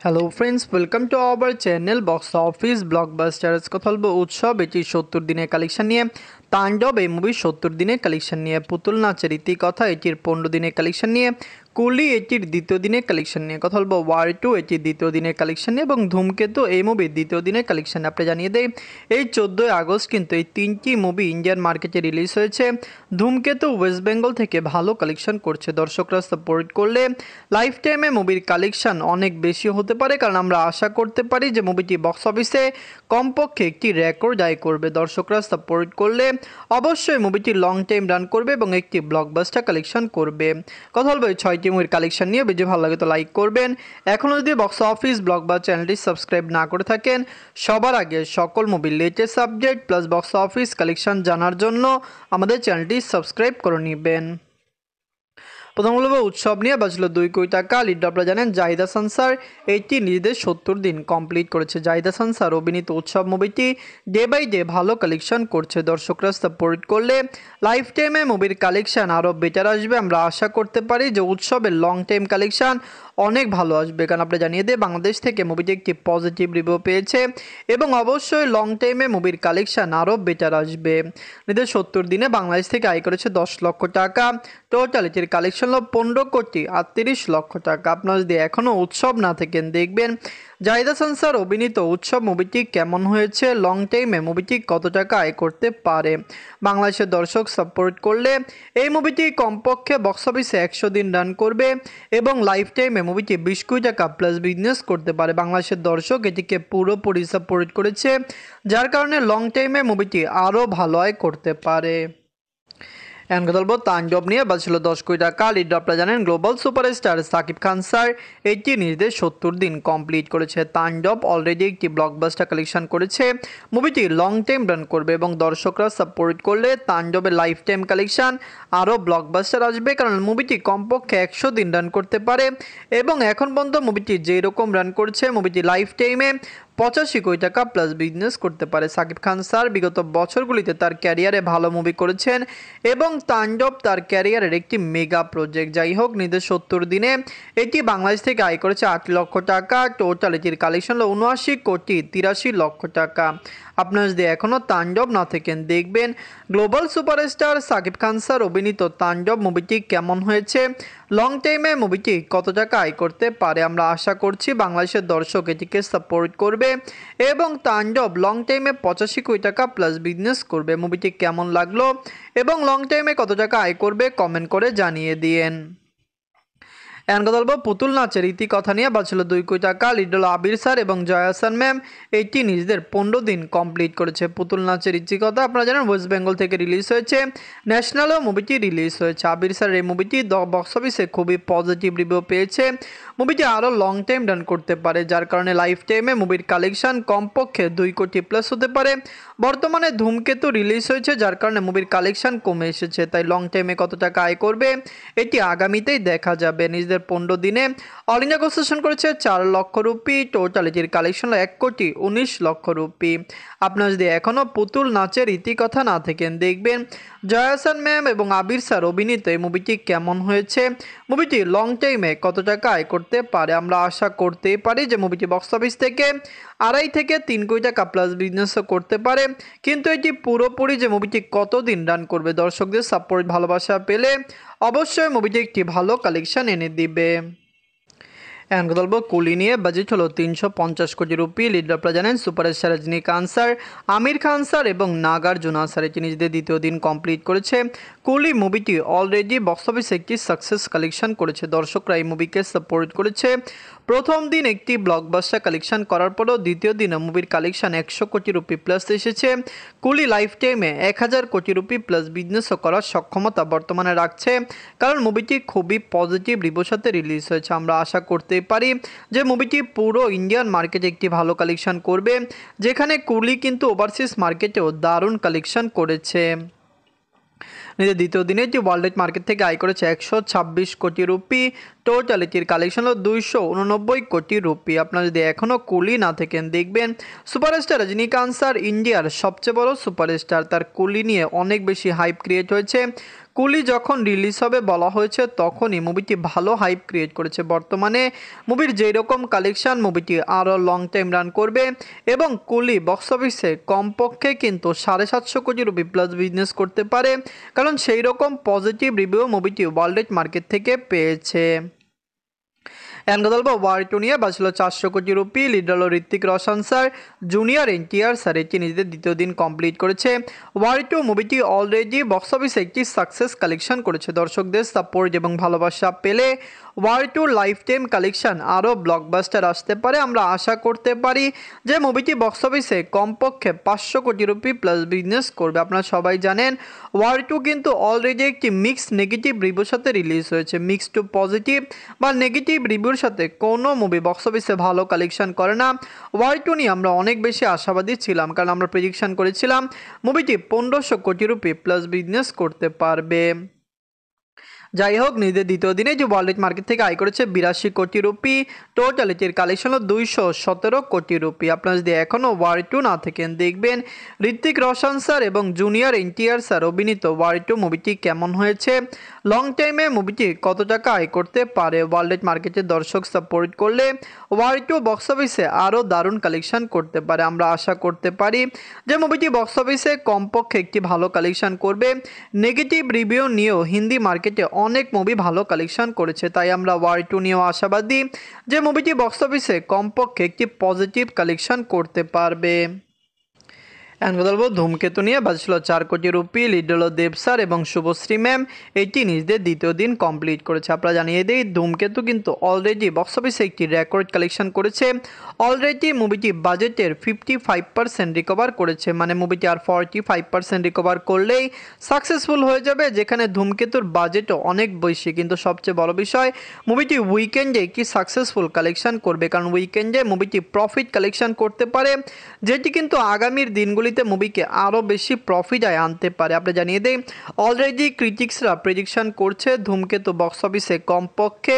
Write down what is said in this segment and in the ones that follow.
Hello friends, welcome to our channel box office blockbusters. কথা বলবো উৎসব এটির 70 দিনের কালেকশন নিয়ে। তাণ্ডব এই মুভির 70 দিনের কালেকশন নিয়ে। পুতুল নাচের ইতিকথা এটির 15 দিনের কালেকশন নিয়ে। কুলি এটির দ্বিতীয় দিনের কালেকশন নিয়ে। কথা বলবো ওয়ার 2 এটির দ্বিতীয় দিনের কালেকশন নিয়ে এবং ধূমকেতু এই মুভির দ্বিতীয় দিনের কালেকশন। আপনি জানিয়ে দেয় এই 14 আগস্ট কিন্তু এই তিনটি মুভি ইন্ডিয়ান মার্কেটে রিলিজ হয়েছে। ধূমকেতু ওয়েস্ট বেঙ্গল থেকে ভালো কালেকশন করছে, দর্শকরা সাপোর্ট করলে লাইফ টাইমে মুভির কালেকশন অনেক বেশি হতে পারে, কারণ আমরা আশা করতে পারি যে মুভিটি বক্স অফিসে কমপক্ষে একটি রেকর্ড আয় করবে। দর্শকরা সাপোর্ট করলে অবশ্যই মুভিটি লং টাইম রান করবে এবং একটি ব্লকবাস্টার কালেকশন করবে। কথা বলবো এই 6টি মুভির কালেকশন নিয়ে। ভিডিও ভালো লাগে তো লাইক করবেন। এখনও যদি বক্স অফিস ব্লকবাস্টার চ্যানেলটি সাবস্ক্রাইব না করে থাকেন, সবার আগে সকল মুভির latest update plus box office collection জানার জন্য আমাদের চ্যানেলটি সাবস্ক্রাইব করে নেবেন। প্রথম বলবো উৎসব নিয়ে। বাজলো 2 কোটি টাকা। লিড আপনারা জানেন জাহিদ হাসান স্যার এইটি নিজেদের 70 দিন কমপ্লিট করেছে। জাহিদ হাসান স্যার অভিনীত উৎসব মুভিটি ডে বাই ডে ভালো কালেকশন করছে, দর্শকরা সাপোর্ট করলে লাইফ টাইমে মুভির কালেকশন আরও বেটার আসবে। আমরা আশা করতে পারি যে উৎসবের লং টাইম কালেকশন অনেক ভালো আসবে, কারণ আপনি জানিয়ে দিয়ে বাংলাদেশ থেকে মুভিটি একটি পজিটিভ রিভিউ পেয়েছে এবং অবশ্যই লং টাইমে মুভির কালেকশন আরও বেটার আসবে। নিজের 70 দিনে বাংলাদেশ থেকে আয় করেছে 10 লক্ষ টাকা। টোটাল এটির কালেকশন হলো 15 কোটি 38 লক্ষ টাকা। আপনারা যদি এখনও উৎসব না থাকেন, দেখবেন জাহিদ হাসান স্যার অভিনীত উৎসব মুভিটি কেমন হয়েছে, লং টাইমে মুভিটি কত টাকা আয় করতে পারে। বাংলাদেশের দর্শক সাপোর্ট করলে এই মুভিটি কমপক্ষে বক্স অফিসে 100 দিন রান করবে এবং লাইফ টাইমে মুভিটি 20 কোটি টাকা প্লাস বিজনেস করতে পারে। বাংলাদেশের দর্শক এটিকে পুরোপুরি সাপোর্ট করেছে, যার কারণে লং টাইমে মুভিটি আরও ভালো আয় করতে পারে। এখন কথা বলবো তাণ্ডব নিয়ে। বাজছিল 10 কোটি টাকা। লিড আপনারা জানেন global superstar Shakib Khan sir এটি নিজেদের 70 দিন কমপ্লিট করেছে। তাণ্ডব অলরেডি একটি ব্লকবাস্টার কালেকশন করেছে, মুভিটি লং টাইম রান করবে এবং দর্শকরা সাপোর্ট করলে তাণ্ডবের লাইফ টাইম কালেকশন আরও ব্লকবাস্টার আসবে, কারণ মুভিটি কমপক্ষে 100 দিন রান করতে পারে এবং এখন পর্যন্ত মুভিটি যেরকম রান করছে মুভিটি লাইফ টাইমে 85 কোটি টাকা প্লাস বিজনেস করতে পারে। সাকিব খান স্যার বিগত বছরগুলিতে তার ক্যারিয়ারে ভালো মুভি করেছেন এবং তাণ্ডব তার ক্যারিয়ারের একটি মেগা প্রজেক্ট। যাই হোক, নিজের 70 দিনে এটি বাংলাদেশ থেকে আয় করেছে 8 লক্ষ টাকা। টোটাল এটির কালেকশন হলো 79 কোটি 83 লক্ষ টাকা। আপনারা যদি এখনও তাণ্ডব না থাকেন, দেখবেন global superstar Shakib Khan sir অভিনীত তাণ্ডব মুভিটি কেমন হয়েছে, লং টাইমে মুভিটি কত টাকা আয় করতে পারে। আমরা আশা করছি বাংলাদেশের দর্শক এটিকে সাপোর্ট করবে এবং তাণ্ডব লং টাইমে 85 কোটি টাকা প্লাস বিজনেস করবে। মুভিটি কেমন লাগলো এবং লং টাইমে কত টাকা আয় করবে কমেন্ট করে জানিয়ে দিয়েন। এখন কথা বলবো পুতুল নাচের ইতিকথা নিয়ে। বাজছিল 2 কোটি টাকা। লিড হলো আবির স্যার এবং জয়া হাসান ম্যাম এটি নিজেদের 15 দিন কমপ্লিট করেছে। পুতুল নাচের ইতিকথা আপনারা জানেন ওয়েস্ট বেঙ্গল থেকে রিলিজ হয়েছে, ন্যাশনালও মুভিটি রিলিজ হয়েছে। আবির স্যার এই মুভিটি বক্স অফিসে খুবই পজিটিভ রিভিউ পেয়েছে, মুভিটি আরও লং টাইম রান করতে পারে, যার কারণে লাইফ টাইমে মুভির কালেকশন কমপক্ষে 2 কোটি প্লাস হতে পারে। বর্তমানে ধূমকেতু রিলিজ হয়েছে, যার কারণে মুভির কালেকশন কমে এসেছে, তাই লং টাইমে কত টাকা আয় করবে এটি আগামীতেই দেখা যাবে। নিজেদের 15 দিনে অল ইন্ডিয়া কনসেশন করেছে 4 লক্ষ রুপি। টোটাল এটির কালেকশন হলো 1 কোটি 19 লক্ষ রুপি। আপনারা যদি এখনও পুতুল নাচের ইতিকথা না থাকেন, দেখবেন জয়া হাসান ম্যাম এবং আবির স্যার অভিনীত এই মুভিটি কেমন হয়েছে, মুভিটি লং টাইমে কত টাকা আয় করতে পারে। আমরা আশা করতেই পারি যে মুভিটি বক্স অফিস থেকে 2.5 থেকে 3 কোটি টাকা প্লাস বিজনেসও করতে পারে, কিন্তু এটি পুরোপুরি যে মুভিটি কতদিন রান করবে, দর্শকদের সাপোর্ট ভালোবাসা পেলে অবশ্যই মুভিটি একটি ভালো কালেকশন এনে দিবে। এখন কথা বলবো কুলি নিয়ে। বাজেট হলো 350 কোটি রুপি। লিড আপনারা জানেন superstar Rajinikanth sir, Aamir Khan sir এবং নাগার্জুনা স্যার এটি নিজেদের দ্বিতীয় দিন কমপ্লিট করেছে। কুলি মুভিটি অলরেডি বক্স অফিসে একটি সাকসেস কালেকশন করেছে, দর্শকরা এই মুভিকে সাপোর্ট করেছে। প্রথম দিন একটি ব্লকবাস্টার কালেকশন করার পরেও দ্বিতীয় দিনে মুভির কালেকশন 100 কোটি রুপি প্লাস এসেছে। কুলি লাইফ টাইমে 1000 কোটি রুপি প্লাস বিজনেসও করার সক্ষমতা বর্তমানে রাখছে, কারণ মুভিটি খুবই পজিটিভ রিভিউর সাথে রিলিজ হয়েছে। আমরা আশা করতে পারি যে মুভিটি পুরো ইন্ডিয়ান মার্কেটে একটি ভালো কালেকশন করবে, যেখানে কুলি কিন্তু ওভারসিজ মার্কেটেও দারুণ কালেকশন করেছে। নিজের দ্বিতীয় দিনে এটি ওয়ার্ল্ড মার্কেট থেকে আয় করেছে 126 কোটি রুপি। টোটাল এটির কালেকশন হলো 289 কোটি রুপি। আপনারা যদি এখনও কুলি না থাকেন দেখবেন সুপারস্টার রজনীকান্ত স্যার ইন্ডিয়ার সবচেয়ে বড় সুপারস্টার, তার কুলি নিয়ে অনেক বেশি হাইপ ক্রিয়েট হয়েছে। কুলি যখন রিলিজ হবে বলা হয়েছে তখনই মুভিটি ভালো হাইপ ক্রিয়েট করেছে। বর্তমানে মুভির যেই রকম কালেকশন মুভিটি আরও লং টাইম রান করবে এবং কুলি বক্স অফিসে কমপক্ষে কিন্তু 750 কোটি রুপি প্লাস বিজনেস করতে পারে, কারণ সেই রকম পজিটিভ রিভিউ মুভিটি ওয়ার্ল্ড মার্কেট থেকে পেয়েছে। এখন কথা বলবো ওয়ার 2 নিয়ে। বাঁচল 400 কোটি রুপি। লিড হল Hrithik Roshan sir, junior NTR sir. এটি নিজেদের দ্বিতীয় দিন কমপ্লিট করেছে। ওয়ার 2 মুভিটি অলরেডি বক্স অফিসে একটি সাকসেস কালেকশন করেছে। দর্শকদের সাপোর্ট এবং ভালোবাসা পেলে ওয়ার 2 লাইফ টাইম কালেকশন আরও ব্লকবাস্টার আসতে পারে। আমরা আশা করতে পারি যে মুভিটি বক্স অফিসে কমপক্ষে 500 কোটি রুপি প্লাস বিজনেস করবে। আপনারা সবাই জানেন ওয়ার 2 কিন্তু অলরেডি একটি মিক্সড নেগেটিভ রিভিউর সাথে রিলিজ হয়েছে। মিক্স টু পজিটিভ বা নেগেটিভ রিভিউর সাথে কোনো মুভি বক্স অফিসে ভালো কালেকশন করে না। ওয়ার 2 নিয়ে আমরা অনেক বেশি আশাবাদী ছিলাম, কারণ আমরা প্রেডিকশন করেছিলাম মুভিটি 1500 কোটি রুপি প্লাস বিজনেস করতে পারবে। যাই হোক, নিজেদের দ্বিতীয় দিনে যে ওয়ার্ল্ড মার্কেট থেকে আয় করেছে 82 কোটি রুপি। টোটাল এটির কালেকশন হলো 217 কোটি রুপি। আপনারা যদি এখনও ওয়ার 2 না থাকেন দেখবেন ঋত্বিক রোশন স্যার এবং জুনিয়র এনটিআর স্যার অভিনীত ওয়ার 2 মুভিটি কেমন হয়েছে, লং টাইমে মুভিটি কত টাকা আয় করতে পারে। ওয়ার্ল্ড মার্কেটের দর্শক সাপোর্ট করলে ওয়ার 2 বক্স অফিসে আরও দারুণ কালেকশন করতে পারে। আমরা আশা করতে পারি যে মুভিটি বক্স অফিসে কমপক্ষে একটি ভালো কালেকশন করবে। নেগেটিভ রিভিউ নিয়েও হিন্দি মার্কেটে অনেক মুভি ভালো কালেকশন করেছে, তাই আমরা ওয়ার 2 নিয়েও আশাবাদী যে মুভিটি বক্স অফিসে কমপক্ষে একটি পজিটিভ কালেকশন করতে পারবে। এখন কথা বলবো ধূমকেতু নিয়ে। বাজছিল 4 কোটি রুপি। লিড হল দেব স্যার এবং শুভশ্রী ম্যাম। এটি নিজেদের দ্বিতীয় দিন কমপ্লিট করেছে। আপনারা জানিয়ে দিই ধূমকেতু কিন্তু অলরেডি বক্স অফিসে একটি রেকর্ড কালেকশন করেছে। অলরেডি মুভিটি বাজেটের 55% রিকভার করেছে, মানে মুভিটি আর 45% রিকভার করলেই সাকসেসফুল হয়ে যাবে, যেখানে ধূমকেতুর বাজেটও অনেক বেশি। কিন্তু সবচেয়ে বড় বিষয় মুভিটি উইকেন্ডে একটি সাকসেসফুল কালেকশন করবে, কারণ উইকেন্ডে মুভিটি প্রফিট কালেকশন করতে পারে, যেটি কিন্তু আগামীর দিনগুলি মুভিকে আরও বেশি প্রফিট আনতে পারে। আপনি জানিয়ে দেই অলরেডি ক্রিটিক্সরা প্রেডিকশন করছে ধূমকেতু বক্স অফিসে কমপক্ষে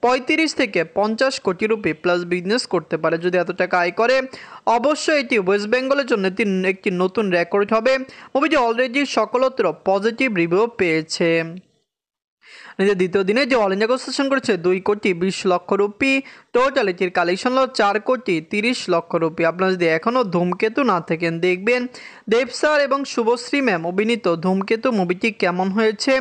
35 থেকে 50 কোটি রুপি প্লাস বিজনেস করতে পারে। যদি এত টাকা আয় করে অবশ্যই এটি ওয়েস্ট বেঙ্গলের জন্য একটি নতুন রেকর্ড হবে। মুভিটি অলরেডি সকলত্র পজিটিভ রিভিউ পেয়েছে। নিজের দ্বিতীয় দিনে যে অল ইন্ডিয়া সেশন করেছে 2 কোটি 20 লক্ষ রুপি। টোটাল এটির কালেকশন হলো 4 কোটি 30 লক্ষ রুপি। আপনারা যদি এখনও ধূমকেতু না থাকেন দেখবেন দেব স্যার এবং শুভশ্রী ম্যাম অভিনীত ধূমকেতু মুভিটি কেমন হয়েছে,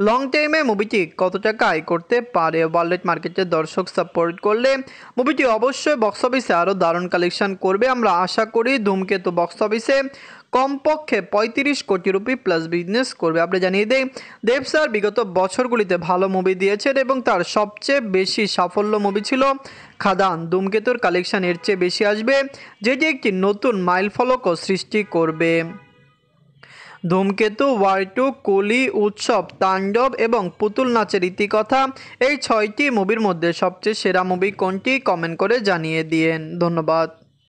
লং টাইমে মুভিটি কত টাকা আয় করতে পারে। ওয়ার্ল্ড মার্কেটের দর্শক সাপোর্ট করলে মুভিটি অবশ্যই বক্স অফিসে আরও দারুণ কালেকশন করবে। আমরা আশা করি ধূমকেতু বক্স অফিসে কমপক্ষে 35 কোটি রুপি প্লাস বিজনেস করবে। আপনি জানিয়ে দেই দেব স্যার বিগত বছরগুলিতে ভালো মুভি দিয়েছেন এবং তার সবচেয়ে বেশি সাফল্য মুভি ছিল খাদান। ধূমকেতুর কালেকশন এর চেয়ে বেশি আসবে, যেটি একটি নতুন মাইলফলকও সৃষ্টি করবে। ধূমকেতু, ওয়ার 2, কুলি, উৎসব, তাণ্ডব এবং পুতুল নাচের ইতিকথা, এই 6টি মুভির মধ্যে সবচেয়ে সেরা মুভি কোনটি কমেন্ট করে জানিয়ে দিয়েন। ধন্যবাদ।